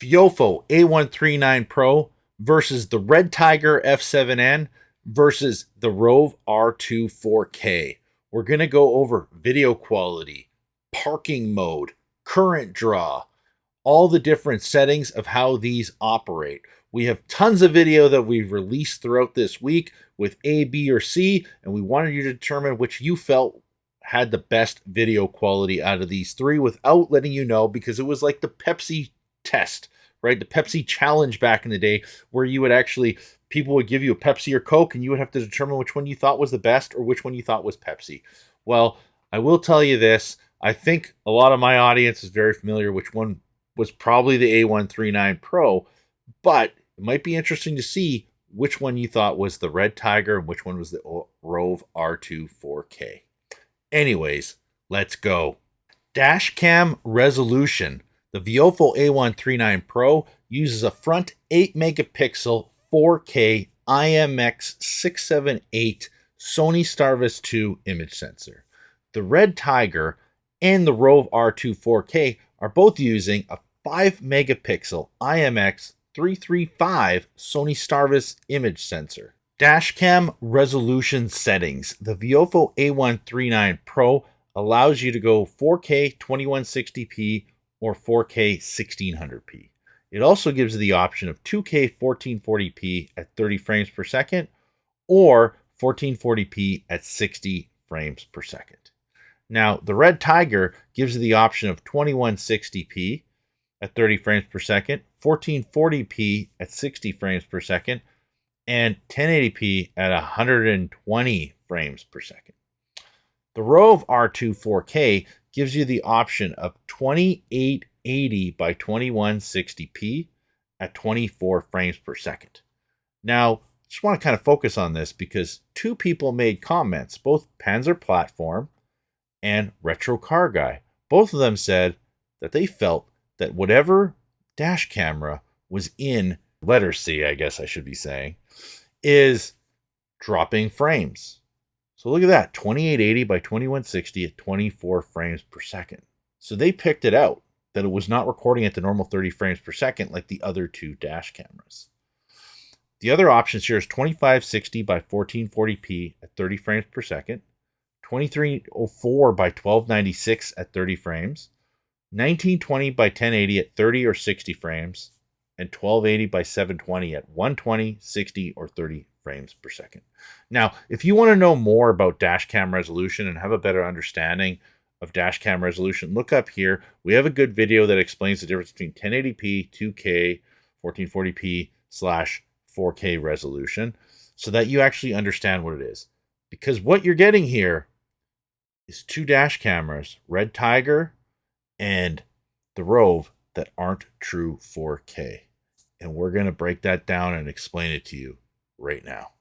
Viofo A139 Pro versus the Red Tiger F7N versus the Rove R2 4K. We're going to go over video quality, parking mode, current draw, all the different settings of how these operate. We have tons of video that we've released throughout this week with A, B, or C, and we wanted you to determine which you felt had the best video quality out of these three without letting you know, because it was like the Pepsi test, right? The Pepsi challenge back in the day, where you would actually, people would give you a Pepsi or Coke and you would have to determine which one you thought was the best or which one you thought was Pepsi. Well, I will tell you this. I think a lot of my audience is very familiar which one was probably the A139 Pro, but it might be interesting to see which one you thought was the Red Tiger and which one was the Rove R2 4K. Anyways, let's go. Dash cam resolution. The Viofo A139 Pro uses a front 8 megapixel 4K IMX678 Sony Starvis 2 image sensor. The Red Tiger and the Rove R2 4K are both using a 5 megapixel IMX335 Sony Starvis image sensor. Dashcam resolution settings. The Viofo A139 Pro allows you to go 4K 2160p or 4K 1600p. It also gives you the option of 2K 1440p at 30 frames per second or 1440p at 60 frames per second. Now, the Red Tiger gives you the option of 2160p at 30 frames per second, 1440p at 60 frames per second, and 1080p at 120 frames per second. The Rove R2 4K gives you the option of 2880 by 2160p at 24 frames per second. Now, I just want to kind of focus on this because two people made comments, both Panzer Platform and Retro Car Guy. Both of them said that they felt that whatever dash camera was in letter C, I guess I should be saying, is dropping frames. So look at that, 2880 by 2160 at 24 frames per second. So they picked it out, that it was not recording at the normal 30 frames per second like the other two dash cameras. The other options here is 2560 by 1440p at 30 frames per second, 2304 by 1296 at 30 frames, 1920 by 1080 at 30 or 60 frames, and 1280 by 720 at 120, 60, or 30 frames per second. Now, if you want to know more about dash cam resolution and have a better understanding of dash cam resolution, look up here. We have a good video that explains the difference between 1080p, 2K, 1440p / 4K resolution so that you actually understand what it is. Because what you're getting here is two dash cameras, Red Tiger and the Rove, that aren't true 4K. And we're going to break that down and explain it to you right now.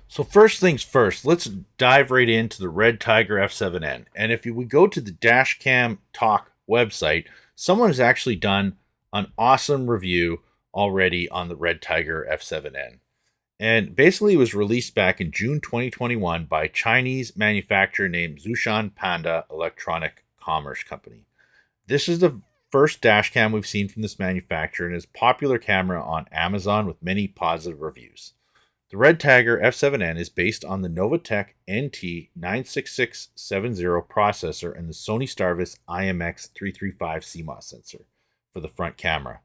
So first things first, let's dive right into the Red Tiger F7N. And if we go to the Dashcam Talk website, someone has actually done an awesome review already on the Red Tiger F7N. And basically it was released back in June 2021 by a Chinese manufacturer named Zhoushan Panda Electronic Commerce Company. This is the first dash cam we've seen from this manufacturer and is a popular camera on Amazon with many positive reviews. The Red Tiger F7N is based on the Novatech NT96670 processor and the Sony Starvis IMX335 CMOS sensor for the front camera.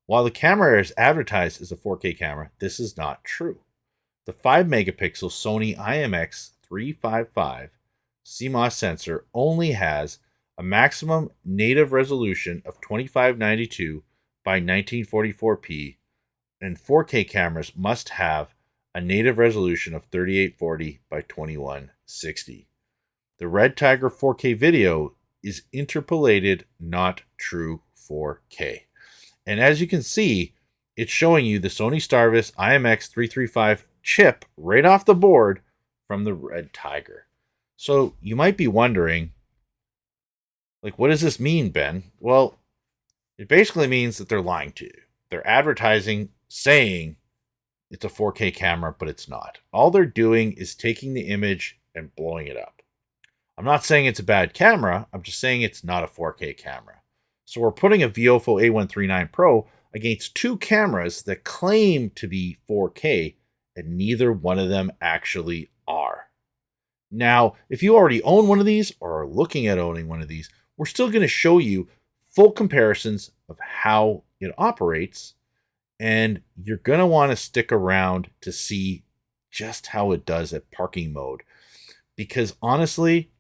While the camera is advertised as a 4K camera, this is not true. The 5 megapixel Sony IMX335 CMOS sensor only has a maximum native resolution of 2592 by 1944p, and 4K cameras must have a native resolution of 3840 by 2160. The Red Tiger 4K video is interpolated, not true 4K. And as you can see, it's showing you the Sony Starvis IMX335 chip right off the board from the Red Tiger. So you might be wondering, like, what does this mean, Ben? Well, it basically means that they're lying to you. They're advertising, saying it's a 4K camera, but it's not. All they're doing is taking the image and blowing it up. I'm not saying it's a bad camera. I'm just saying it's not a 4K camera. So we're putting a Viofo A139 Pro against two cameras that claim to be 4K, and neither one of them actually are. Now, if you already own one of these or are looking at owning one of these, we're still going to show you full comparisons of how it operates, and you're going to want to stick around to see just how it does at parking mode. Because honestly,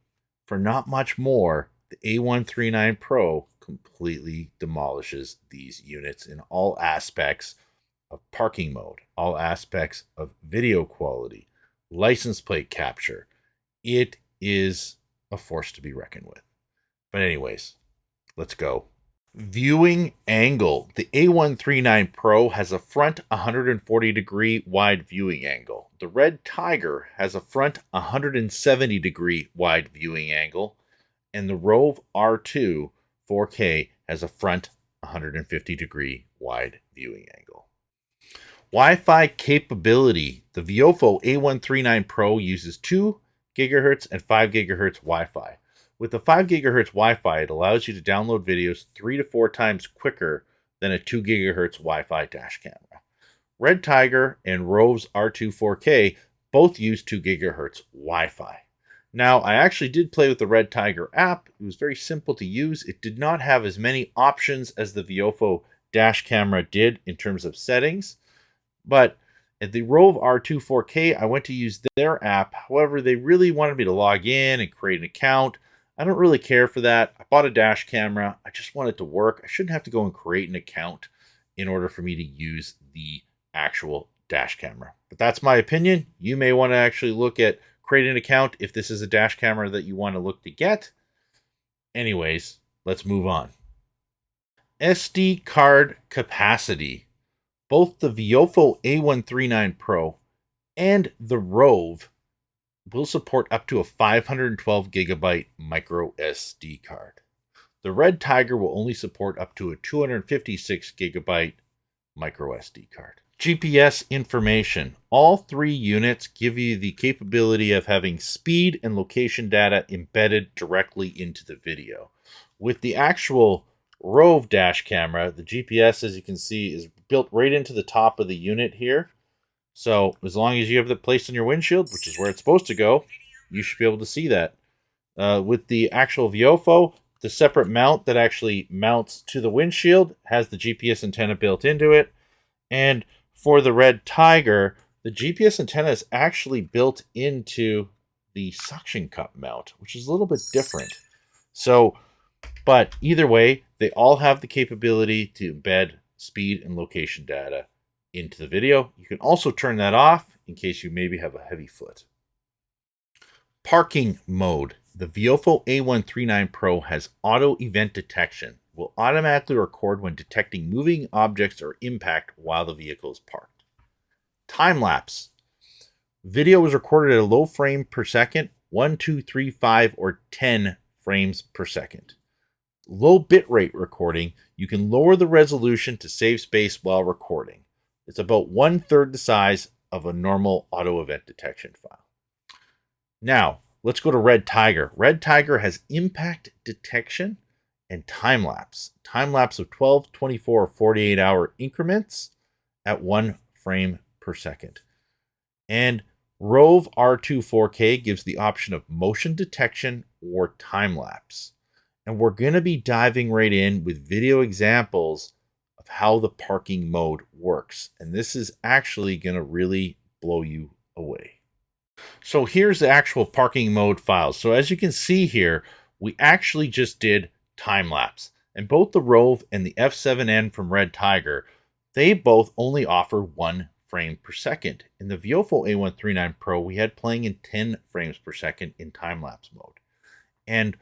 for not much more, the A139 Pro completely demolishes these units in all aspects of parking mode, all aspects of video quality, license plate capture. It is a force to be reckoned with. But anyways, let's go. Viewing angle. The A139 Pro has a front 140-degree wide viewing angle. The Red Tiger has a front 170-degree wide viewing angle. And the Rove R2 4K has a front 150-degree wide viewing angle. Wi-Fi capability. The Viofo A139 Pro uses 2 GHz and 5 GHz Wi-Fi. With the 5 GHz Wi-Fi, it allows you to download videos 3 to 4 times quicker than a 2 GHz Wi-Fi dash camera. Red Tiger and Rove's R2 4K both use 2 GHz Wi-Fi. Now, I actually did play with the Red Tiger app. It was very simple to use. It did not have as many options as the Viofo dash camera did in terms of settings. But at the Rove R2 4K, I went to use their app. However, they really wanted me to log in and create an account. I don't really care for that. I bought a dash camera. I just want it to work. I shouldn't have to go and create an account in order for me to use the actual dash camera. But that's my opinion. You may want to actually look at creating an account if this is a dash camera that you want to look to get. Anyways, let's move on. SD card capacity. Both the Viofo A139 Pro and the Rove will support up to a 512 gigabyte micro SD card. The Red Tiger will only support up to a 256 gigabyte micro SD card. GPS information. All 3 units give you the capability of having speed and location data embedded directly into the video. With the actual Rove dash camera, the GPS, as you can see, is built right into the top of the unit here. So as long as you have it placed on your windshield, which is where it's supposed to go, you should be able to see that. With the actual Viofo, the separate mount that actually mounts to the windshield has the GPS antenna built into it. And for the Red Tiger, the GPS antenna is actually built into the suction cup mount, which is a little bit different. So, but either way, they all have the capability to embed speed and location data into the video. You can also turn that off in case you maybe have a heavy foot. Parking mode. The Viofo A139 Pro has auto event detection. Will automatically record when detecting moving objects or impact while the vehicle is parked. Time lapse. Video is recorded at a low frame per second, 1, 2, 3, 5, or 10 frames per second. Low bitrate recording. You can lower the resolution to save space while recording. It's about 1/3 the size of a normal auto event detection file. Now, let's go to Red Tiger. Red Tiger has impact detection and time-lapse. Time-lapse of 12, 24, or 48-hour increments at 1 frame per second. And Rove R2 4K gives the option of motion detection or time-lapse. And we're going to be diving right in with video examples of how the parking mode works. And this is actually going to really blow you away. So here's the actual parking mode files. So as you can see here, we actually just did time lapse. And both the Rove and the F7N from Red Tiger, they both only offer 1 frame per second. In the Viofo A139 Pro, we had playing in 10 frames per second in time lapse mode. And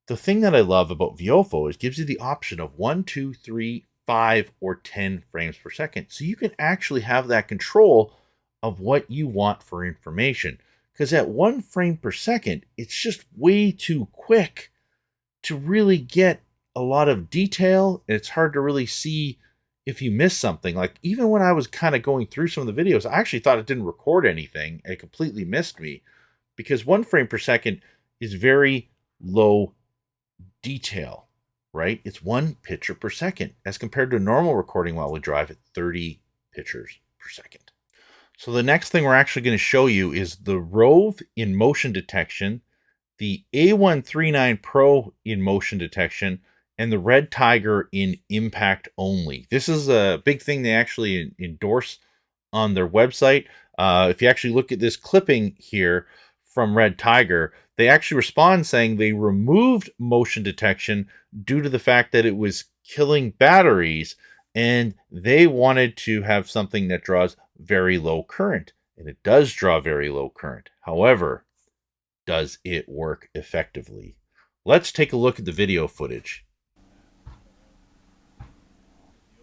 the thing that I love about Viofo is it gives you the option of 1, 2, 3, 5, or 10 frames per second. So you can actually have that control of what you want for information. Because at 1 frame per second, it's just way too quick to really get a lot of detail. It's hard to really see if you miss something. Like even when I was kind of going through some of the videos, I actually thought it didn't record anything. It completely missed me because 1 frame per second is very low detail. right? It's 1 picture per second as compared to a normal recording while we drive at 30 pictures per second. So the next thing we're actually going to show you is the Rove in motion detection, the A139 Pro in motion detection, and the Red Tiger in impact only. This is a big thing they actually endorse on their website. If you actually look at this clipping here from Red Tiger, they actually respond saying they removed motion detection due to the fact that it was killing batteries, and they wanted to have something that draws very low current. And it does draw very low current. However, does it work effectively? Let's take a look at the video footage.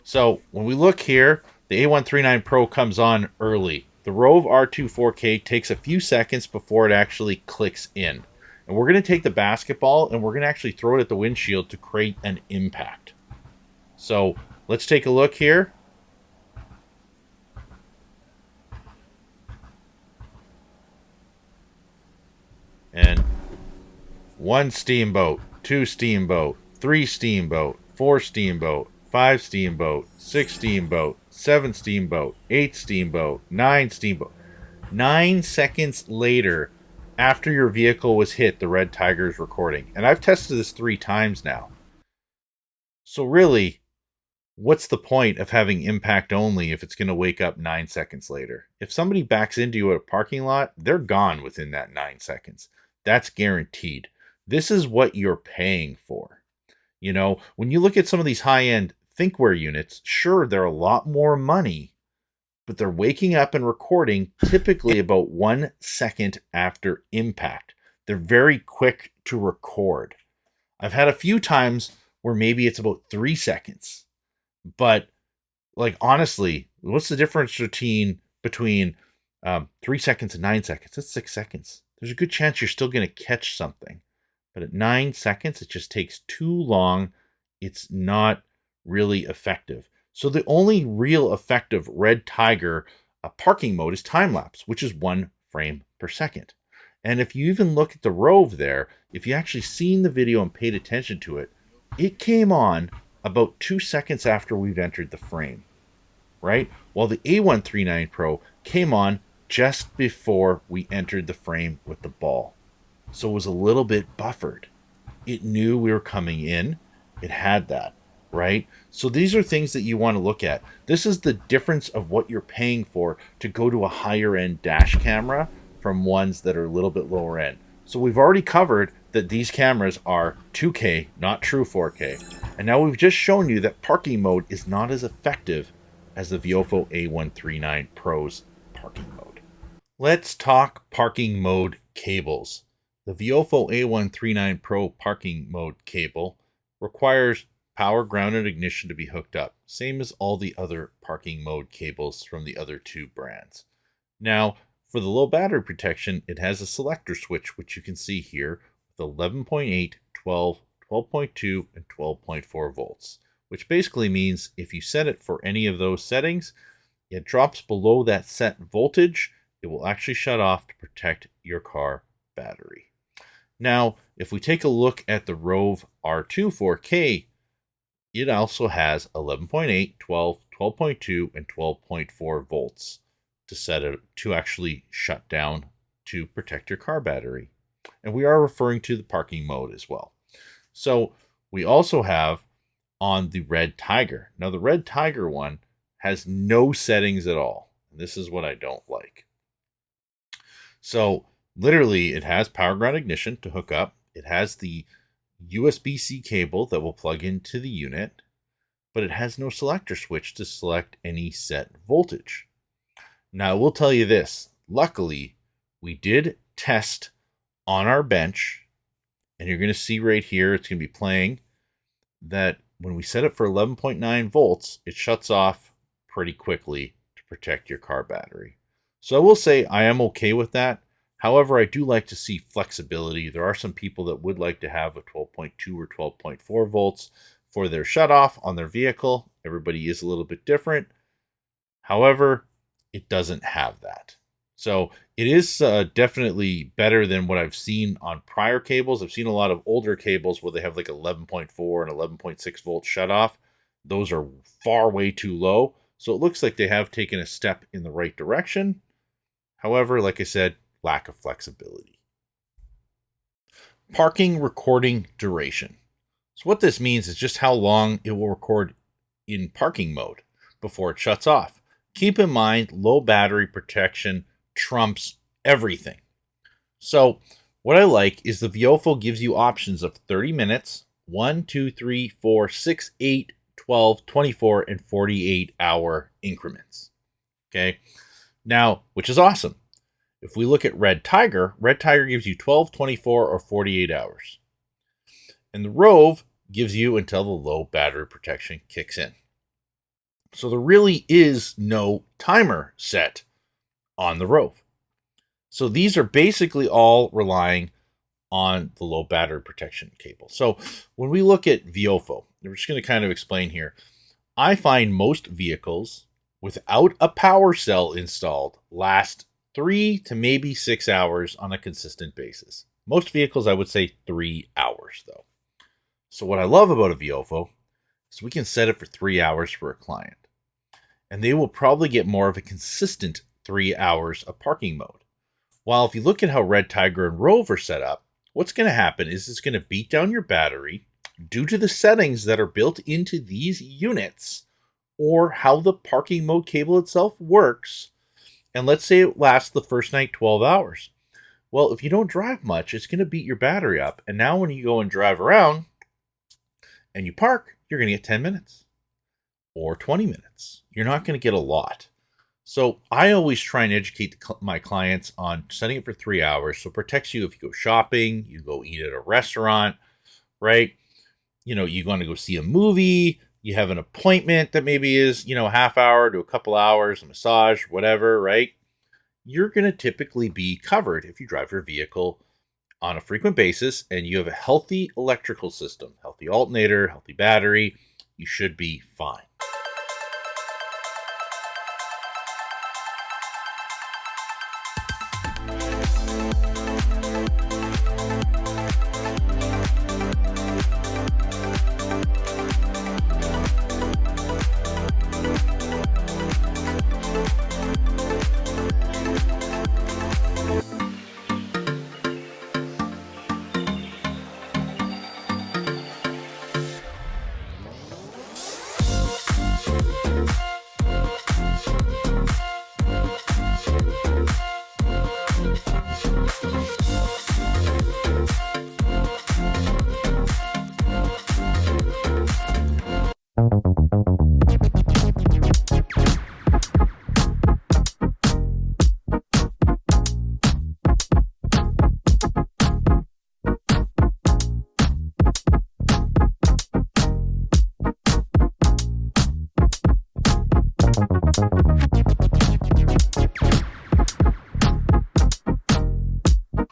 So when we look here, the A139 Pro comes on early. The Rove R2 4K takes a few seconds before it actually clicks in. And we're going to take the basketball and we're going to actually throw it at the windshield to create an impact. So let's take a look here. And 1 steamboat, 2 steamboat, 3 steamboat, 4 steamboat, 5 steamboat, 6 steamboat, 7 steamboat, 8 steamboat, 9 steamboat. 9 seconds later, after your vehicle was hit, the Red Tiger is recording. And I've tested this 3 times now. So really, what's the point of having impact only if it's going to wake up 9 seconds later? If somebody backs into you at a parking lot, they're gone within that 9 seconds. That's guaranteed. This is what you're paying for. You know, when you look at some of these high-end thinkware units, sure, they're a lot more money, but they're waking up and recording typically about 1 second after impact. They're very quick to record. I've had a few times where maybe it's about 3 seconds. But, like, honestly, what's the difference between 3 seconds and 9 seconds? That's 6 seconds. There's a good chance you're still going to catch something. But at 9 seconds, it just takes too long. It's not really effective. So the only real effective Red Tiger parking mode is time-lapse, which is 1 frame per second. And if you even look at the Rove there, if you actually seen the video and paid attention to it, it came on about 2 seconds after we've entered the frame, right? While the A139 Pro came on just before we entered the frame with the ball. So it was a little bit buffered. It knew we were coming in. It had that, right? So these are things that you want to look at. This is the difference of what you're paying for to go to a higher end dash camera from ones that are a little bit lower end. So we've already covered that these cameras are 2K, not true 4K. And now we've just shown you that parking mode is not as effective as the Viofo A139 Pro's parking mode. Let's talk parking mode cables. The Viofo A139 Pro parking mode cable requires power, ground, and ignition to be hooked up, same as all the other parking mode cables from the other 2 brands. Now, for the low battery protection, it has a selector switch, which you can see here, with 11.8, 12, 12.2, and 12.4 volts, which basically means if you set it for any of those settings, it drops below that set voltage, it will actually shut off to protect your car battery. Now, if we take a look at the Rove R2 4K, it also has 11.8, 12, 12.2, and 12.4 volts to set it to actually shut down to protect your car battery. And we are referring to the parking mode as well. So we also have on the Red Tiger. Now the Red Tiger one has no settings at all. This is what I don't like. So literally, it has power, ground, ignition to hook up. It has the USB-C cable that will plug into the unit, but it has no selector switch to select any set voltage. Now, I will tell you this. Luckily, we did test on our bench, and you're going to see right here, it's going to be playing, that when we set it for 11.9 volts, it shuts off pretty quickly to protect your car battery. So I will say I am okay with that. However, I do like to see flexibility. There are some people that would like to have a 12.2 or 12.4 volts for their shutoff on their vehicle. Everybody is a little bit different. However, it doesn't have that. So it is definitely better than what I've seen on prior cables. I've seen a lot of older cables where they have like 11.4 and 11.6 volt shutoff. Those are far way too low. So it looks like they have taken a step in the right direction. However, like I said, lack of flexibility. Parking recording duration. So what this means is just how long it will record in parking mode before it shuts off. Keep in mind, low battery protection trumps everything. So what I like is the Viofo gives you options of 30 minutes, 1, 2, 3, 4, 6, 8, 12, 24, and 48-hour increments. Okay. Now, which is awesome. If we look at Red Tiger gives you 12, 24, or 48 hours. And the Rove gives you until the low battery protection kicks in. So there really is no timer set on the Rove. So these are basically all relying on the low battery protection cable. So when we look at Viofo, we're just going to kind of explain here. I find most vehicles without a power cell installed last 3 to maybe 6 hours on a consistent basis. Most vehicles, I would say 3 hours though. So what I love about a Viofo is we can set it for 3 hours for a client. And they will probably get more of a consistent 3 hours of parking mode. While if you look at how Red Tiger and Rove are set up, what's going to happen is it's going to beat down your battery due to the settings that are built into these units or how the parking mode cable itself works. And let's say it lasts the first night 12 hours. Well, if you don't drive much, it's going to beat your battery up. And now when you go and drive around and you park, you're going to get 10 minutes or 20 minutes. You're not going to get a lot. So I always try and educate my clients on setting it for 3 hours. So it protects you if you go shopping, you go eat at a restaurant, right? You know, you're going to go see a movie, you have an appointment that maybe is, a half hour to a couple hours, a massage, whatever, right? You're going to typically be covered if you drive your vehicle on a frequent basis and you have a healthy electrical system, healthy alternator, healthy battery, you should be fine.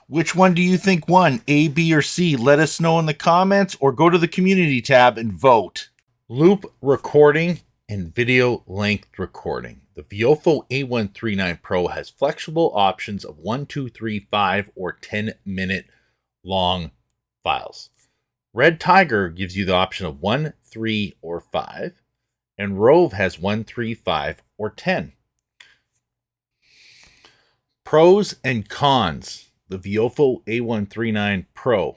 Which one do you think won, A, B, or C? Let us know in the comments or go to the community tab and vote. Loop recording and video length recording. The Viofo A139 Pro has flexible options of 1, 2, 3, 5, or 10-minute long files. Red Tiger gives you the option of 1, 3, or 5, and Rove has 1, 3, 5, or 10. Pros and cons. The Viofo A139 Pro.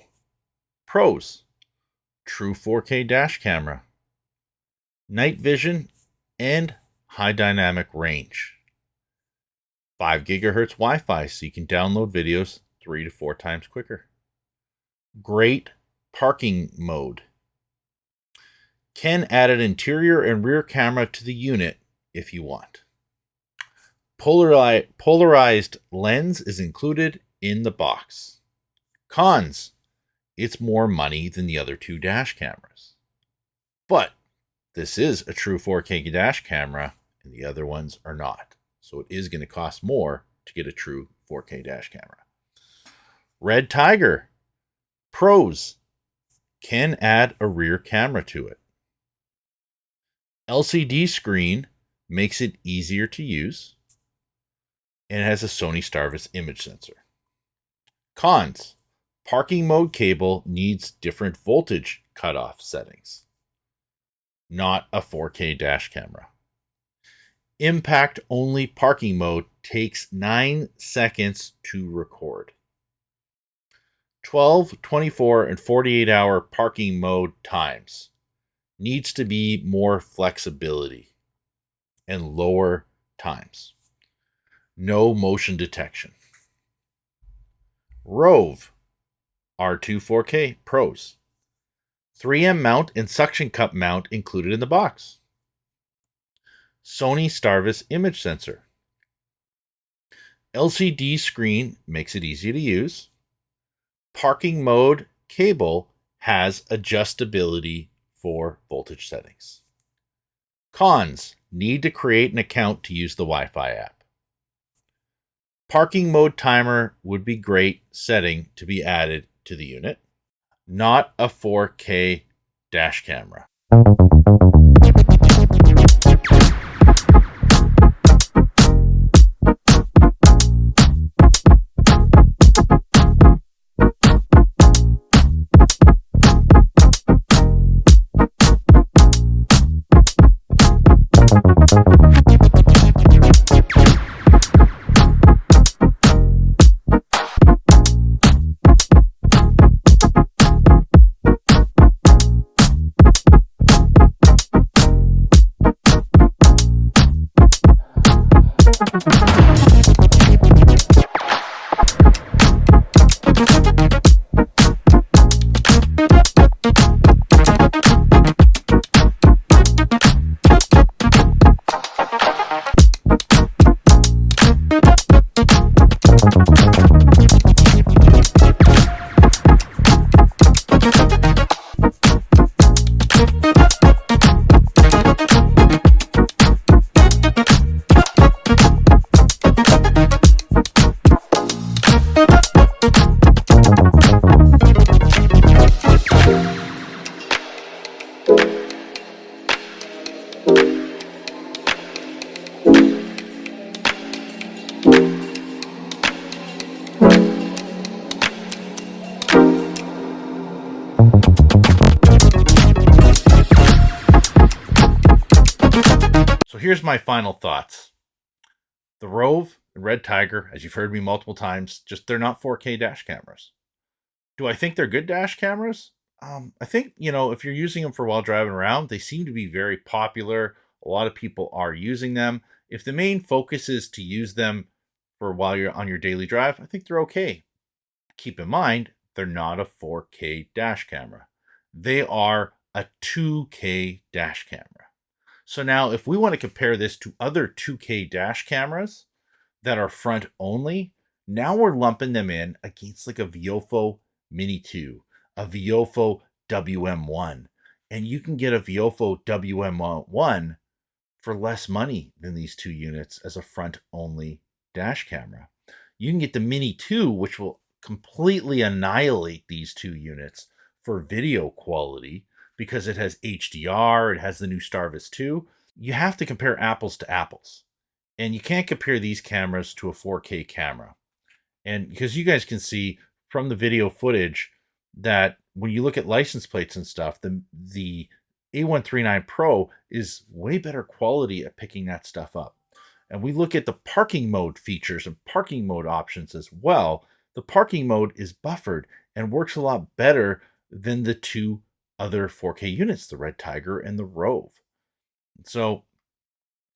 Pros: true 4K dash camera, night vision, and high dynamic range. 5 gigahertz Wi-Fi so you can download videos 3 to 4 times quicker. Great parking mode. Can add an interior and rear camera to the unit if you want. Polarized lens is included in the box. Cons: it's more money than the other 2 dash cameras. But this is a true 4K dash camera and the other ones are not. So it is going to cost more to get a true 4K dash camera. Red Tiger. Pros: can add a rear camera to it. LCD screen makes it easier to use. and it has a Sony Starvis image sensor. Cons: parking mode cable needs different voltage cutoff settings. Not a 4K dash camera. Impact only parking mode takes 9 seconds to record. 12, 24, and 48-hour parking mode times. Needs to be more flexibility and lower times. No motion detection. Rove R2 4K Pros. 3M mount and suction cup mount included in the box. Sony Starvis image sensor. LCD screen makes it easy to use. Parking mode cable has adjustability for voltage settings. Cons: need to create an account to use the Wi-Fi app. Parking mode timer would be great setting to be added to the unit. Not a 4K dash camera. So here's my final thoughts. The Rove and Red Tiger, as you've heard me multiple times, they're not 4K dash cameras. Do I think they're good dash cameras? I think, if you're using them for while driving around, they seem to be very popular. A lot of people are using them. If the main focus is to use them for while you're on your daily drive, I think they're okay. Keep in mind, they're not a 4K dash camera. They are a 2K dash camera. So now if we want to compare this to other 2K dash cameras that are front only, now we're lumping them in against like a Viofo Mini 2, a Viofo WM1. And you can get a Viofo WM1 for less money than these two units as a front only dash camera. You can get the Mini 2, which will completely annihilate these two units for video quality because it has HDR, it has the new Starvis 2. You have to compare apples to apples. And you can't compare these cameras to a 4K camera. And because you guys can see from the video footage that when you look at license plates and stuff, the A139 Pro is way better quality at picking that stuff up. And we look at the parking mode features and parking mode options as well. The parking mode is buffered and works a lot better than the two other 4K units, the Red Tiger and the Rove. So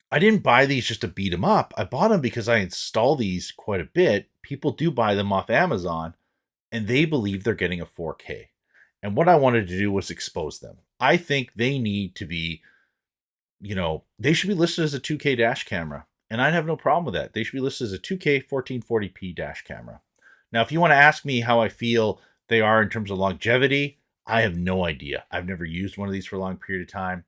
I didn't buy these just to beat them up. I bought them because I install these quite a bit. People do buy them off Amazon, and they believe they're getting a 4K. And what I wanted to do was expose them. I think they need to be, they should be listed as a 2K dash camera. And I'd have no problem with that. They should be listed as a 2K 1440p dash camera. Now, if you want to ask me how I feel they are in terms of longevity, I have no idea. I've never used one of these for a long period of time.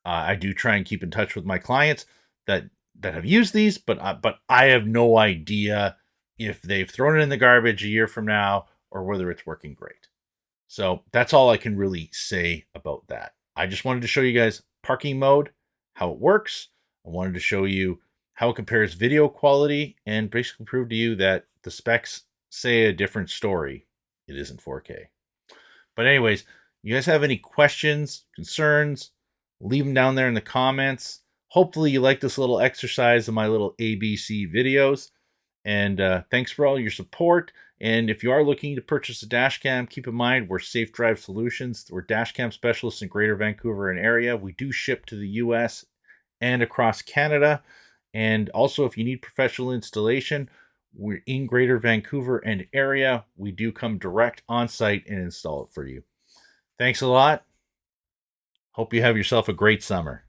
I do try and keep in touch with my clients that have used these, but I have no idea if they've thrown it in the garbage a year from now or whether it's working great. So that's all I can really say about that. I just wanted to show you guys parking mode, how it works. I wanted to show you how it compares video quality, and basically prove to you that the specs say a different story. It isn't 4K. But anyways, you guys have any questions, concerns, leave them down there in the comments. Hopefully you like this little exercise of my little ABC videos. And thanks for all your support. And if you are looking to purchase a dash cam, keep in mind we're Safe Drive Solutions. We're dash cam specialists in Greater Vancouver and area. We do ship to the US and across Canada. And also, if you need professional installation, we're in Greater Vancouver and area. We do come direct on site and install it for you. Thanks a lot. Hope you have yourself a great summer.